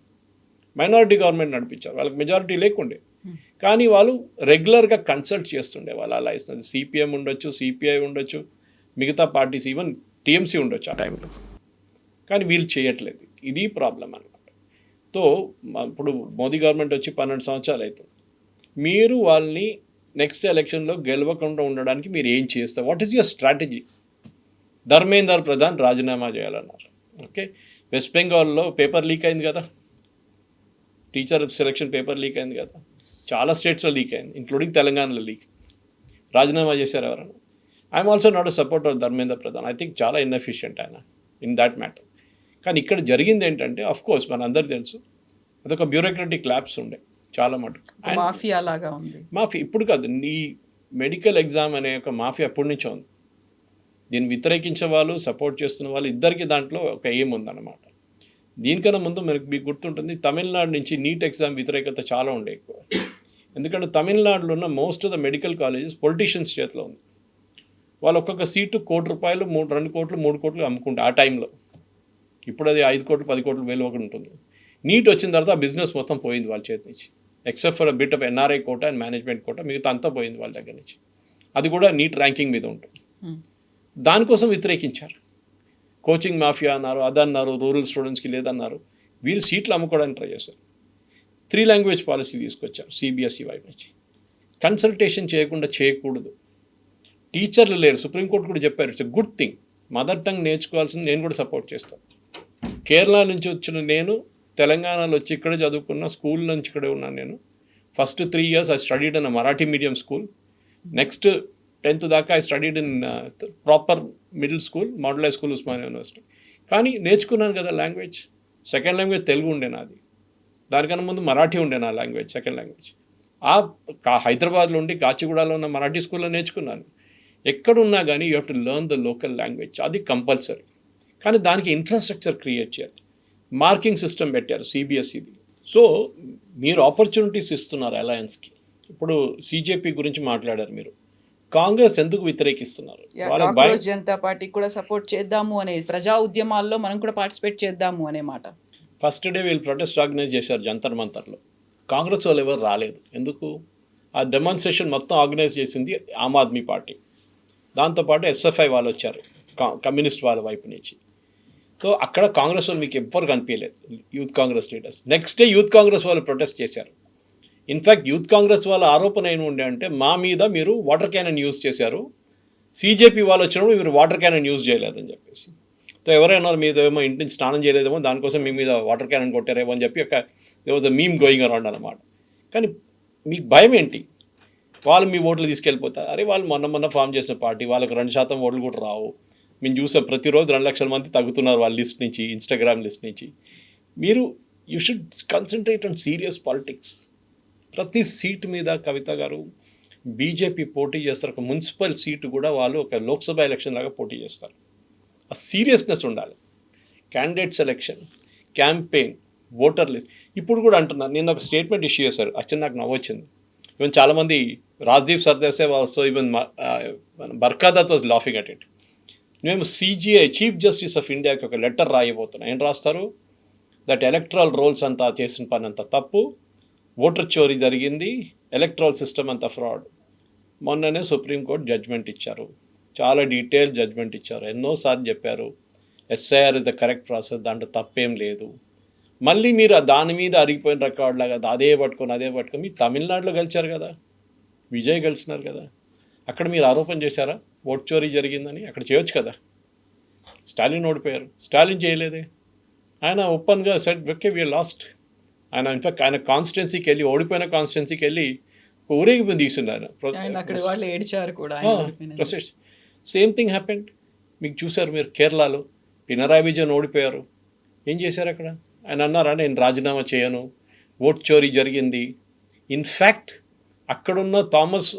minority government నడిపించారు, వాళ్ళకి మెజారిటీ లేకుండే, కానీ వాళ్ళు రెగ్యులర్గా కన్సల్ట్ చేస్తుండే వాళ్ళు అలయన్స్. అది సిపిఎం ఉండొచ్చు, సిపిఐ ఉండొచ్చు, మిగతా పార్టీస్ ఈవెన్ టీఎంసీ ఉండొచ్చు ఆ టైంలో, కానీ వీళ్ళు చేయట్లేదు. ఇది ప్రాబ్లం అనమాట. తో ఇప్పుడు మోదీ గవర్నమెంట్ వచ్చి 12 సంవత్సరాలు అవుతుంది. మీరు వాళ్ళని నెక్స్ట్ ఎలక్షన్లో గెలవకుండా ఉండడానికి మీరు ఏం చేస్తారు? What is your strategy? Dharmender Pradhan రాజీనామా చేయాలన్నారు. ఓకే, వెస్ట్ బెంగాల్లో పేపర్ లీక్ అయింది కదా, టీచర్ సెలక్షన్ పేపర్ లీక్ అయింది కదా, చాలా స్టేట్స్లో లీక్ అయింది, ఇంక్లూడింగ్ తెలంగాణలో లీక్. రాజీనామా చేశారు ఎవరైనా? I'm also not a supporter Dharmendra Pradhan. I think చాలా ఇన్ఎఫిషియంట్ ఆయన ఇన్ దాట్ మ్యాటర్. కానీ ఇక్కడ జరిగింది ఏంటంటే, అఫ్ కోర్స్ మన అందరు తెలుసు, అదొక బ్యూరోక్రటిక్ ల్యాబ్స్ ఉండే చాలా మటుకు. మాఫియా లాగా ఉంది. మాఫీ ఇప్పుడు కాదు, ఈ మెడికల్ ఎగ్జామ్ అనే ఒక మాఫియా అప్పటి నుంచే ఉంది. దీన్ని వ్యతిరేకించే వాళ్ళు, సపోర్ట్ చేస్తున్న వాళ్ళు ఇద్దరికి దాంట్లో ఒక ఎయిమ్ ఉందన్నమాట. దీనికన్నా ముందు మీకు గుర్తుంటుంది, తమిళనాడు నుంచి నీట్ ఎగ్జామ్ వ్యతిరేకత చాలా ఉండే ఎక్కువ. ఎందుకంటే తమిళనాడులో ఉన్న most of the medical colleges politicians చేతిలో ఉంది. వాళ్ళు ఒక్కొక్క సీటు ₹1 కోటి, 2 కోట్లు, 3 కోట్లు అమ్ముకుంటారు ఆ టైంలో. ఇప్పుడు అది 5 కోట్లు, 10 కోట్లు వేలు ఒకటి ఉంటుంది. నీట్ వచ్చిన తర్వాత ఆ బిజినెస్ మొత్తం పోయింది వాళ్ళ చేతి నుంచి, except for bit of NRI quota and management quota, మిగతా అంతా పోయింది వాళ్ళ దగ్గర నుంచి. అది కూడా నీట్ ర్యాంకింగ్ మీద ఉంటుంది. దానికోసం వ్యతిరేకించారు. కోచింగ్ మాఫియా అన్నారు, అదన్నారు, రూరల్ స్టూడెంట్స్కి లేదన్నారు. వీళ్ళు సీట్లు అమ్ముకోవడానికి ట్రై చేశారు. 3 లాంగ్వేజ్ పాలసీ తీసుకొచ్చారు సిబిఎస్ఈ వైపు నుంచి. కన్సల్టేషన్ చేయకుండా చేయకూడదు. టీచర్లు లేరు, సుప్రీంకోర్టు కూడా చెప్పారు, it's a good thing. Mother tongue నేర్చుకోవాల్సింది నేను కూడా సపోర్ట్ చేస్తాను. కేరళ నుంచి వచ్చిన నేను తెలంగాణలో వచ్చి ఇక్కడే చదువుకున్న, స్కూల్ నుంచి ఇక్కడే ఉన్నాను నేను. First 3 years I studied in Marathi medium school. Next 10th దాకా I studied in proper middle school, model high school, Osmania university. కానీ నేర్చుకున్నాను కదా లాంగ్వేజ్. సెకండ్ లాంగ్వేజ్ తెలుగు ఉండే నాది, దానికన్నా ముందు మరాఠీ ఉండే నా లాంగ్వేజ్, సెకండ్ లాంగ్వేజ్. హైదరాబాద్లో ఉండి కాచిగూడలో ఉన్న మరాఠీ స్కూల్లో నేర్చుకున్నాను. ఎక్కడున్నా కానీ you have to learn the local language, అది కంపల్సరీ. కానీ దానికి ఇన్ఫ్రాస్ట్రక్చర్ క్రియేట్ చేయాలి. మార్కింగ్ సిస్టమ్ పెట్టారు సిబిఎస్ఈది. సో మీరు ఆపర్చునిటీస్ ఇస్తున్నారు అలయన్స్కి. ఇప్పుడు సిజేపీ గురించి మాట్లాడారు మీరు. కాంగ్రెస్ ఎందుకు వ్యతిరేకిస్తున్నారు? కాంగ్రెస్ జనతా పార్టీకి కూడా సపోర్ట్ చేద్దాము అనే, ప్రజా ఉద్యమాల్లో మనం కూడా పార్టిసిపేట్ చేద్దాము అనే మాట. ఫస్ట్ డే వీళ్ళు ప్రొటెస్ట్ ఆర్గనైజ్ చేశారు జంతర్ మంతర్లో. కాంగ్రెస్ వాళ్ళు ఎవరు రాలేదు. ఎందుకు? ఆ డెమాన్స్ట్రేషన్ మొత్తం ఆర్గనైజ్ చేసింది ఆమ్ ఆద్మీ పార్టీ. దాంతోపాటు ఎస్ఎఫ్ఐ వాళ్ళు వచ్చారు, కమ్యూనిస్ట్ వాళ్ళ వైపు నుంచి. సో అక్కడ కాంగ్రెస్ వాళ్ళు మీకు ఎవ్వరు కనిపించలేదు, youth Congress leaders. Next day youth Congress వాళ్ళు ప్రొటెస్ట్ చేశారు. ఇన్ఫ్యాక్ట్ యూత్ కాంగ్రెస్ వాళ్ళ ఆరోపణ ఏమి ఉండే అంటే, మా మీద మీరు వాటర్ క్యానన్ యూజ్ చేశారు, సీజేపీ వాళ్ళు వచ్చినప్పుడు మీరు వాటర్ క్యానన్ యూజ్ చేయలేదని చెప్పేసి. సో ఎవరైనా మీద ఏమో ఇంటి నుంచి స్నానం చేయలేదేమో, దానికోసం మీ మీద వాటర్ క్యానన్ కొట్టారేమో అని చెప్పి ఒక they was a meme going around అనమాట. కానీ మీకు భయం ఏంటి? వాళ్ళు మీ ఓట్లు తీసుకెళ్ళిపోతారు. అరే వాళ్ళు మొన్న ఫామ్ చేసిన పార్టీ, వాళ్ళకి 2% ఓట్లు కూడా రావు. మేము చూసాం, ప్రతిరోజు 2 లక్షల మంది తగ్గుతున్నారు వాళ్ళ లిస్ట్ నుంచి, ఇన్స్టాగ్రామ్ లిస్ట్ నుంచి. మీరు you should concentrate on serious politics. ప్రతి సీటు మీద కవిత గారు బీజేపీ పోటీ చేస్తారు. ఒక మున్సిపల్ సీటు కూడా వాళ్ళు ఒక లోక్సభ ఎలక్షన్ లాగా పోటీ చేస్తారు. ఆ సీరియస్నెస్ ఉండాలి. Candidate selection, campaign, voter list. ఇప్పుడు కూడా అంటున్నారు, నేను ఒక స్టేట్మెంట్ ఇష్యూ చేశారు, యాక్చువల్లీ నాకు నవ్వొచ్చింది. ఈవెన్ చాలామంది, Rajdeep Sardesai also, even Barkha Dutt was laughing at it. మేము సిజిఐ, చీఫ్ జస్టిస్ ఆఫ్ ఇండియాకి ఒక లెటర్ రాయబోతున్నాం. ఏం రాస్తారు? దట్ ఎలక్ట్రల్ రోల్స్ అంతా చేసిన పని అంతా తప్పు, ఓటర్ చోరీ జరిగింది, ఎలక్ట్రల్ సిస్టమ్ అంతా ఫ్రాడ్. మొన్ననే సుప్రీంకోర్టు జడ్జ్మెంట్ ఇచ్చారు, చాలా డీటెయిల్ జడ్జ్మెంట్ ఇచ్చారు. ఎన్నోసార్లు చెప్పారు SIR is the correct process, దాంట్లో తప్పేం లేదు. మళ్ళీ మీరు దాని మీద అరిగిపోయిన రికార్డ్ లాగా అదే పట్టుకొని మీరు తమిళనాడులో గెలిచారు కదా, విజయ్ గెలిచినారు కదా, అక్కడ మీరు ఆరోపణ చేశారా ఓట్ చోరీ జరిగిందని? అక్కడ చేయొచ్చు కదా. స్టాలిన్ ఓడిపోయారు, స్టాలిన్ చేయలేదే. ఆయన ఓపెన్గా సెట్ ఓకే వి లాస్ట్. ఆయన ఇన్ఫాక్ట్ ఆయన కాన్స్టిట్యున్సీకి వెళ్ళి, ఓడిపోయిన కాన్స్టిట్యున్సీకి వెళ్ళి ఊరేగి తీసున్నారు. Same thing happened. మీకు చూసారు మీరు కేరళలో, పినరాయి విజయన్ ఓడిపోయారు. ఏం చేశారు అక్కడ? ఆయన అన్నారా నేను రాజీనామా చేయను, ఓట్ చోరీ జరిగింది. ఇన్ఫ్యాక్ట్ అక్కడున్న థామస్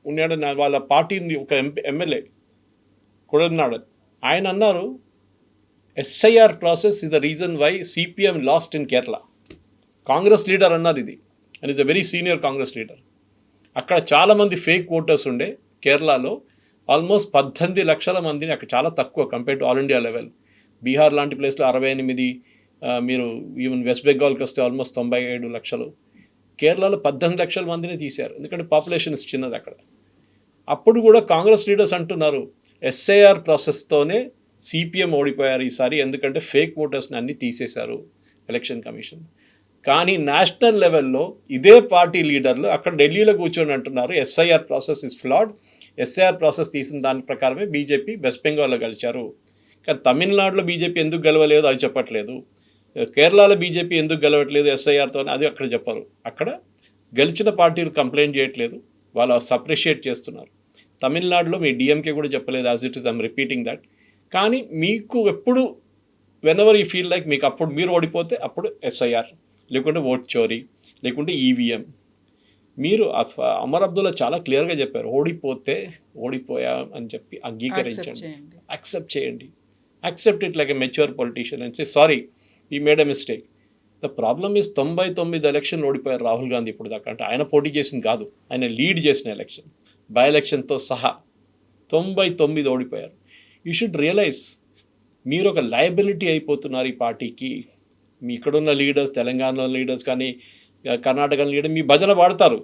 ఉన్నాడు, వాళ్ళ పార్టీని ఒక ఎమ్మెల్యే కొడన్నాడు, ఆయన అన్నారు SIR process is the reason why CPM lost in Kerala. Congress leader అన్నారు ఇది, and is a very senior Congress leader. అక్కడ చాలామంది ఫేక్ ఓటర్స్ ఉండే కేరళలో, ఆల్మోస్ట్ 18 లక్షల మందిని, అక్కడ చాలా తక్కువ compare to all India level. Bihar లాంటి ప్లేస్లో 68, మీరు ఈవెన్ వెస్ట్ బెంగాల్కి వస్తే ఆల్మోస్ట్ 97 లక్షలు. కేరళలో 18 లక్షల మందిని తీశారు, ఎందుకంటే పాపులేషన్ చిన్నది అక్కడ. అప్పుడు కూడా కాంగ్రెస్ లీడర్స్ అంటున్నారు ఎస్ఐఆర్ ప్రాసెస్తోనే సిపిఎం ఓడిపోయారు ఈసారి, ఎందుకంటే ఫేక్ ఓటర్స్ని అన్ని తీసేశారు ఎలక్షన్ కమిషన్. కానీ నేషనల్ లెవెల్లో ఇదే పార్టీ లీడర్లు అక్కడ ఢిల్లీలో కూర్చొని అంటున్నారు SIR process is ఫ్లాడ్, SIR process తీసిన దాని ప్రకారమే బీజేపీ వెస్ట్ బెంగాల్లో గెలిచారు. కానీ తమిళనాడులో బీజేపీ ఎందుకు గెలవలేదు అది చెప్పట్లేదు, కేరళలో బీజేపీ ఎందుకు గెలవట్లేదు ఎస్ఐఆర్తో అది అక్కడ చెప్పరు. అక్కడ గెలిచిన పార్టీలు కంప్లైంట్ చేయట్లేదు, వాళ్ళు అప్రిషియేట్ చేస్తున్నారు. తమిళనాడులో మీ డిఎంకే కూడా చెప్పలేదు, as it is I'm repeating that. కానీ మీకు ఎప్పుడు వెనెవర్ యూ ఫీల్ లైక్ మీకు అప్పుడు మీరు ఓడిపోతే అప్పుడు ఎస్ఐఆర్, లేకుంటే ఓట్ చోరీ, లేకుంటే ఈవీఎం. మీరు అమర్ అబ్దుల్లా చాలా క్లియర్గా చెప్పారు, ఓడిపోతే ఓడిపోయా అని చెప్పి అంగీకరించండి, యాక్సెప్ట్ చేయండి, accept it like a mature politician and say sorry we made a mistake. The problem is 99 election ఓడిపోయారు రాహుల్ గాంధీ ఇప్పుడు దాకా. అంటే ఆయన పోటీ చేసింది కాదు, ఆయన లీడ్ చేసిన ఎలక్షన్, బై ఎలక్షన్తో సహా 99 ఓడిపోయారు. యూ షుడ్ రియలైజ్ మీరు ఒక లయబిలిటీ అయిపోతున్నారు ఈ పార్టీకి. మీ ఇక్కడున్న లీడర్స్, తెలంగాణలో లీడర్స్ కానీ కర్ణాటకలో లీడర్ మీ భజన పాడతారు,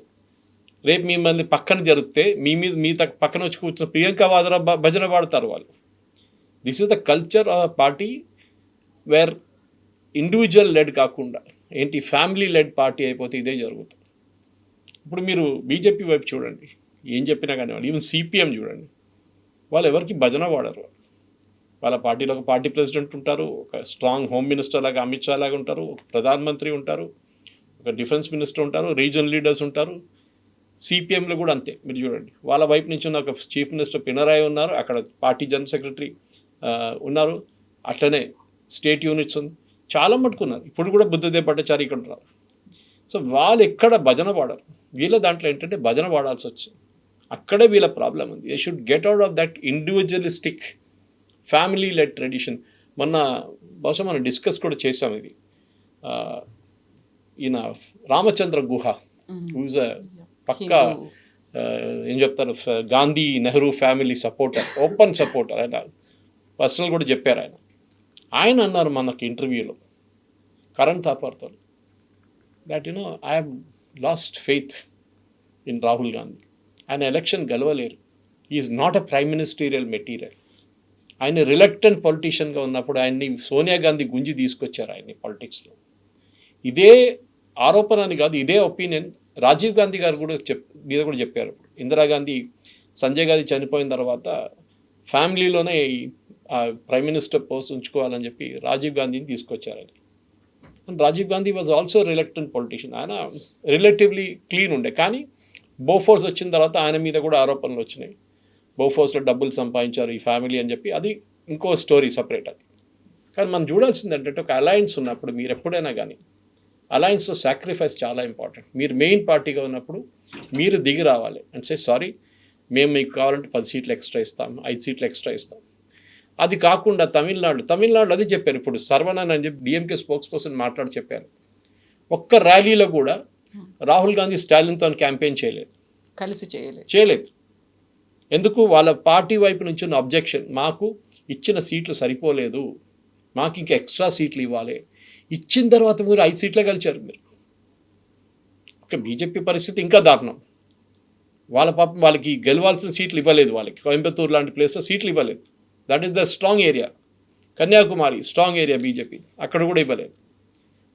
రేపు మిమ్మల్ని పక్కన జరిపితే మీ పక్కన వచ్చి కూర్చున్న ప్రియాంక వాద్రా భజన పాడతారు వాళ్ళు. This is the culture of party where individual led కాకుండా ఏంటి ఫ్యామిలీ లెడ్ పార్టీ అయిపోతే ఇదే జరుగుతుంది. ఇప్పుడు మీరు బీజేపీ వైపు చూడండి, ఏం చెప్పినా కానివ్వండి, ఈవెన్ సిపిఎం చూడండి, వాళ్ళు ఎవరికి భజన వాడరు. వాళ్ళ పార్టీలో ఒక పార్టీ ప్రెసిడెంట్ ఉంటారు, ఒక స్ట్రాంగ్ హోమ్ మినిస్టర్ లాగా అమిత్ షా లాగా ఉంటారు, ఒక ప్రధానమంత్రి ఉంటారు, ఒక డిఫెన్స్ మినిస్టర్ ఉంటారు, రీజనల్ లీడర్స్ ఉంటారు. సిపిఎంలో కూడా అంతే. మీరు చూడండి, వాళ్ళ వైపు నుంచి ఉన్న ఒక చీఫ్ మినిస్టర్ పినరాయి ఉన్నారు, అక్కడ పార్టీ జనరల్ సెక్రటరీ ఉన్నారు, అట్లనే స్టేట్ యూనిట్స్ ఉంది, చాలా మట్టుకున్నారు. ఇప్పుడు కూడా బుద్ధదేవ్ భట్టాచారి ఇక్కడ ఉన్నారు. సో వాళ్ళు ఎక్కడ భజన పాడరు. వీళ్ళ దాంట్లో ఏంటంటే భజన పాడాల్సి వచ్చింది, అక్కడే వీళ్ళ ప్రాబ్లం ఉంది. They should get out of that individualistic family led tradition. మొన్న బహుశా మనం డిస్కస్ కూడా చేసాం ఇది. ఈయన రామచంద్ర గుహ హూజ్ పక్కా ఏం చెప్తారు Gandhi Nehru family supporter, open supporter. ఆయన పర్సనల్ కూడా చెప్పారు. ఆయన అన్నారు మనకి ఇంటర్వ్యూలో కరణ్ థాపర్తో that I have lost faith in Rahul Gandhi. ఆయన ఎలక్షన్ గెలవలేరు, is not a prime ministerial material. ఆయన రిలక్టెంట్ పొలిటీషియన్గా ఉన్నప్పుడు ఆయన్ని సోనియా గాంధీ గుంజి తీసుకొచ్చారు ఆయన్ని పాలిటిక్స్లో. ఇదే ఆరోపణ అని కాదు, ఇదే ఒపీనియన్ రాజీవ్ గాంధీ గారు కూడా మీద కూడా చెప్పారు. ఇందిరాగాంధీ సంజయ్ గాంధీ చనిపోయిన తర్వాత ఫ్యామిలీలోనే ప్రైమ్ మినిస్టర్ పోస్ట్ ఉంచుకోవాలని చెప్పి రాజీవ్ గాంధీని తీసుకొచ్చారు ఆయన. And Rajiv Gandhi was also reluctant politician. ఆయన రిలేటివ్లీ క్లీన్ ఉండే, కానీ బోఫోర్స్ వచ్చిన తర్వాత ఆయన మీద కూడా ఆరోపణలు వచ్చినాయి. బోఫోర్స్లో డబ్బులు సంపాదించారు ఈ ఫ్యామిలీ అని చెప్పి, అది ఇంకో స్టోరీ సపరేట్. అది కానీ మనం చూడాల్సింది ఏంటంటే ఒక అలయన్స్ ఉన్నప్పుడు మీరు ఎప్పుడైనా కానీ అలయన్స్లో సాక్రిఫైస్ చాలా ఇంపార్టెంట్. మీరు మెయిన్ పార్టీగా ఉన్నప్పుడు మీరు దిగి రావాలి అండ్ సే సారీ, మేము మీకు కావాలంటే 10 సీట్లు ఎక్స్ట్రా ఇస్తాం, 5 సీట్లు ఎక్స్ట్రా ఇస్తాం. అది కాకుండా తమిళనాడు అది చెప్పారు. ఇప్పుడు సర్వనన్ అని చెప్పి డిఎంకే స్పోక్స్ పర్సన్ మాట్లాడి చెప్పారు, ఒక్క ర్యాలీలో కూడా రాహుల్ గాంధీ స్టాలిన్తో క్యాంపెయిన్ కలిసి చేయలేదు. ఎందుకు? వాళ్ళ పార్టీ వైపు నుంచి ఉన్న అబ్జెక్షన్, మాకు ఇచ్చిన సీట్లు సరిపోలేదు, మాకు ఇంకా ఎక్స్ట్రా సీట్లు ఇవ్వాలి. ఇచ్చిన తర్వాత మీరు 5 సీట్లే గెలిచారు మీరు. ఓకే, బీజేపీ పరిస్థితి ఇంకా దారుణం. వాళ్ళ పాపం వాళ్ళకి గెలవాల్సిన సీట్లు ఇవ్వలేదు, వాళ్ళకి కోయంబత్తూరు లాంటి ప్లేస్లో సీట్లు ఇవ్వలేదు. That is the strong area. Kanyakumari strong area BJP, అక్కడ కూడా ఇవ్వలేదు.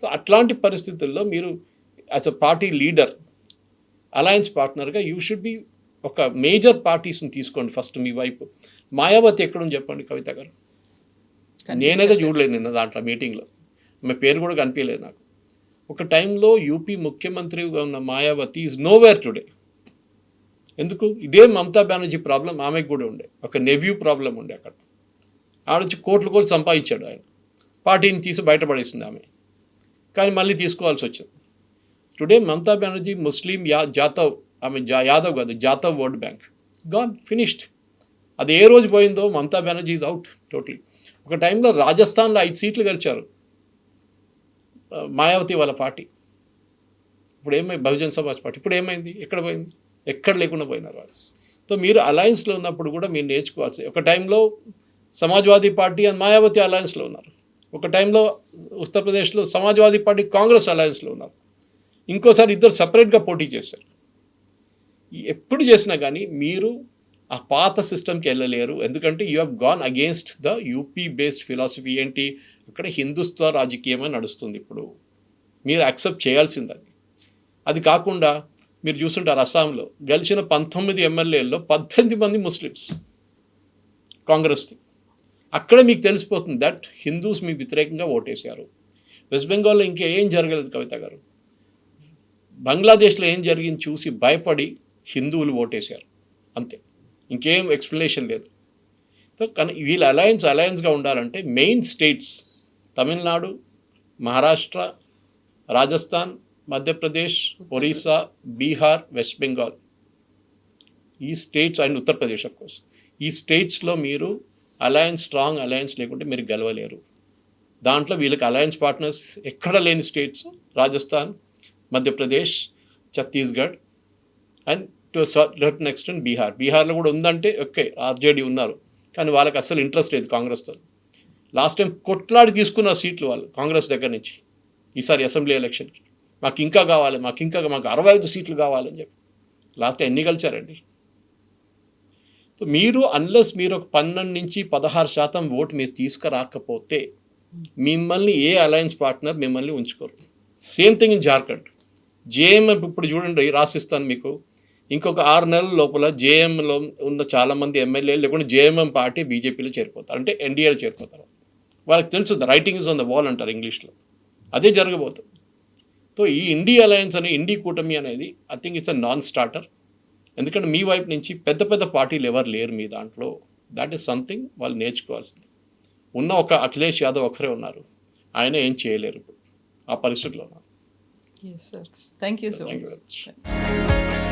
సో అట్లాంటి పరిస్థితుల్లో మీరు as a party leader, alliance పార్ట్నర్గా యూ షుడ్ బి ఒక మేజర్ పార్టీస్ని తీసుకోండి ఫస్ట్ మీ వైపు. మాయావతి ఎక్కడుంది చెప్పండి కవిత గారు? నేనైతే చూడలేదు నిన్న దాంట్లో మీటింగ్లో, ఆమె పేరు కూడా కనిపించలేదు నాకు. ఒక టైంలో యూపీ ముఖ్యమంత్రిగా ఉన్న మాయావతి ఈజ్ నోవేర్ టుడే. ఎందుకు? ఇదే మమతా బెనర్జీ ప్రాబ్లం ఆమెకు కూడా ఉండే, ఒక నెవ్యూ ప్రాబ్లం ఉండే. అక్కడ ఆడొచ్చి కోట్లు కూడా సంపాదించాడు ఆయన, పార్టీని తీసి బయటపడేసింది ఆమె, కానీ మళ్ళీ తీసుకోవాల్సి వచ్చింది. టుడే మమతా బెనర్జీ ముస్లిం జాతవ్, ఆమె యాదవ్ కాదు, Jatav vote bank gone, finished. అది ఏ రోజు పోయిందో Mamata Banerjee is out totally. ఒక టైంలో రాజస్థాన్లో 5 సీట్లు గెలిచారు మాయావతి వాళ్ళ పార్టీ. ఇప్పుడు ఏమైంది? బహుజన్ సమాజ్ పార్టీ ఇప్పుడు ఏమైంది? ఎక్కడ పోయింది? ఎక్కడ లేకుండా పోయినారు వాళ్ళు. సో మీరు అలయన్స్లో ఉన్నప్పుడు కూడా మీరు నేర్చుకోవాల్సి. ఒక టైంలో సమాజ్వాదీ పార్టీ అండ్ మాయావతి అలయన్స్లో ఉన్నారు, ఒక టైంలో ఉత్తరప్రదేశ్లో సమాజ్వాదీ పార్టీ కాంగ్రెస్ అలయన్స్లో ఉన్నారు, ఇంకోసారి ఇద్దరు సపరేట్గా పోటీ చేశారు. ఎప్పుడు చేసినా కానీ మీరు ఆ పాత సిస్టమ్కి వెళ్ళలేరు. ఎందుకంటే you have gone against the UP based philosophy. ఏంటి, అక్కడ హిందుత్వ రాజకీయమే నడుస్తుంది ఇప్పుడు. మీరు యాక్సెప్ట్ చేయాల్సింది అది. అది కాకుండా మీరు చూస్తుంటారు అస్సాంలో గెలిచిన 19 ఎమ్మెల్యేల్లో 18 మంది ముస్లిమ్స్ కాంగ్రెస్ది. అక్కడ మీకు తెలిసిపోతుంది దట్ హిందూస్ మీకు వ్యతిరేకంగా ఓటేశారు. వెస్ట్ బెంగాల్లో ఇంకేం జరగలేదు కవిత గారు. బంగ్లాదేశ్లో ఏం జరిగింది చూసి భయపడి హిందువులు ఓటేశారు, అంతే. ఇంకేం ఎక్స్ప్లెనేషన్ లేదు. సో కానీ వీళ్ళ అలయన్స్గా ఉండాలంటే మెయిన్ స్టేట్స్ తమిళనాడు, మహారాష్ట్ర, రాజస్థాన్, మధ్యప్రదేశ్, ఒరిస్సా, బీహార్, వెస్ట్ బెంగాల్, ఈ states and Uttar Pradesh of course, ఈ స్టేట్స్లో మీరు స్ట్రాంగ్ అలయన్స్ లేకుంటే మీరు గెలవలేరు. దాంట్లో వీళ్ళకి అలయన్స్ పార్ట్నర్స్ ఎక్కడ లేని states Rajasthan, Madhya Pradesh, Chhattisgarh and to certain extent బీహార్లో కూడా ఉందంటే ఓకే, ఆర్జేడీ ఉన్నారు, కానీ వాళ్ళకి అసలు ఇంట్రెస్ట్ లేదు కాంగ్రెస్తో. లాస్ట్ టైం కొట్లాడి తీసుకున్న సీట్లు వాళ్ళు కాంగ్రెస్ దగ్గర నుంచి. ఈసారి అసెంబ్లీ ఎలక్షన్కి మాకు 65 సీట్లు కావాలని చెప్పి లాస్ట్ ఎన్ని గెలిచారండి. సో మీరు అన్లెస్ మీరు ఒక 12 నుంచి 16% ఓటు మీరు తీసుకురాకపోతే మిమ్మల్ని ఏ అలయన్స్ పార్ట్నర్ మిమ్మల్ని ఉంచుకోరు. Same thing in Jharkhand. JMM ఇప్పుడు చూడండి, రాసిస్తాను మీకు, ఇంకొక 6 నెలల లోపల జేఎంలో ఉన్న చాలామంది ఎమ్మెల్యేలు లేకుంటే జేఎంఎం పార్టీ బీజేపీలో చేరిపోతారు, అంటే ఎన్డీఏలో చేరిపోతారు. వాళ్ళకి తెలుసు the writing is on the wall అంటారు ఇంగ్లీష్లో. అదే జరగబోతుంది. సో ఈ ఇండీ కూటమి అనేది I think it's a non starter. ఎందుకంటే మీ వైపు నుంచి పెద్ద పెద్ద పార్టీలు ఎవరు లేరు మీ దాంట్లో. దాట్ ఈస్ సంథింగ్ వాళ్ళు నేర్చుకోవాల్సింది. ఉన్న ఒక అఖిలేష్ యాదవ్ ఒకరే ఉన్నారు, ఆయన ఏం చేయలేరు ఇప్పుడు ఆ పరిస్థితిలో ఉన్నారు. Yes, sir. Thank you so Thank you much. very much.